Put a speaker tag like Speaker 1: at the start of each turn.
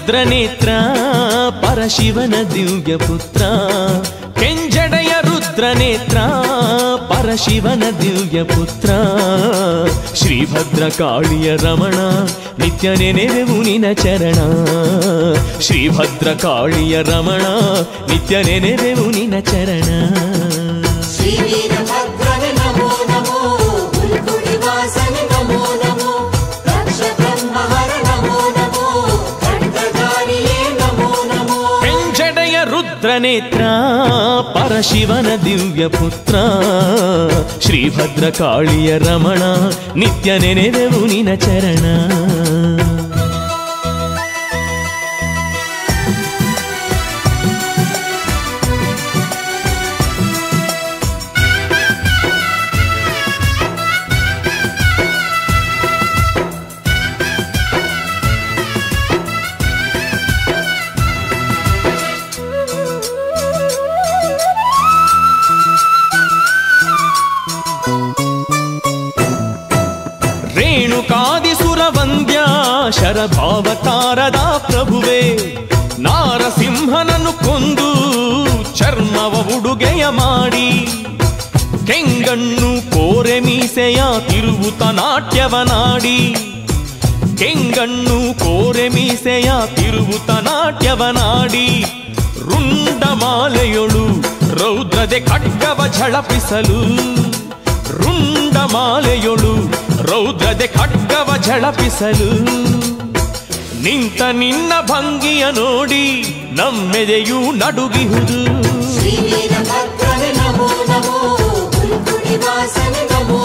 Speaker 1: ರುದ್ರನೇತ್ರ ಪರಶಿವನ ದಿವ್ಯ ಪುತ್ರ ಕೆಂಜಡೆಯ ರುದ್ರನೇತ್ರ ಪರಶಿವನ ದಿವ್ಯ ಪುತ್ರ ಶ್ರೀಭದ್ರಕಾಳಿಯ ರಮಣ ನಿತ್ಯ ನೆನೆವೆವು ನಿನ ಚರಣ ಶ್ರೀಭದ್ರಕಾಳಿಯ ರಮಣ ನಿತ್ಯ ನೆನೆವೆವು ನಿನ ಚರಣ
Speaker 2: ಶ್ರೀವೀರಭದ್ರನೆ ನಮೋ ನಮೋ ಗುರುಗುಡಿವಾಸನೆ ನಮೋ ನಮೋ ರಕ್ಷ ಬ್ರಹ್ಮಹರ ನಮೋ ನಮೋ ಖಡ್ಗಧಾರಿಯೇ ನಮೋ ನಮೋ
Speaker 1: ಕೆಂಜಡೆಯ ರುದ್ರನೇತ್ರ ಪರಶಿವನ ದಿವ್ಯ ಪುತ್ರ ಶ್ರೀಭದ್ರಕಾಳಿಯ ರಮಣ ನಿತ್ಯ ನೆನೆವೆವು ನಿನ ಚರಣ ರೇಣುಕಾದಿಸುರವಂದ್ಯ ಶರಭಾವತಾರದ ಪ್ರಭುವೆ ನಾರಸಿಂಹನನ್ನು ಕೊಂದು ಚರ್ಮವ ಉಡುಗೆಯ ಮಾಡಿ ಕೆಂಗಣ್ಣು ಕೋರೆ ಮೀಸೆಯ ತಿರುವುತ ನಾಟ್ಯವನಾಡಿ ಕೆಂಗಣ್ಣು ಕೋರೆ ಮೀಸೆಯ ತಿರುವುತ ನಾಟ್ಯವನಾಡಿ ರುಂಡಮಾಲೆಯೊಳು ರೌದ್ರದೆ ಖಡ್ಗವ ಝಳಪಿಸಲು ರುಂಡಮಾಲೆಯೊಳು ರೌದ್ರದೆ ಖಡ್ಗವ ಝಳಪಿಸಲು ನಿಂತ ನಿನ್ನ ಭಂಗಿಯ ನೋಡಿ ನಮ್ಮೆದೆಯೂ ನಡುಗಿಹುದು
Speaker 2: ಶ್ರೀವೀರಭದ್ರನೆ ನಮೋ ನಮೋ ಗುರುಗುಡಿವಾಸನೆ ನಮೋ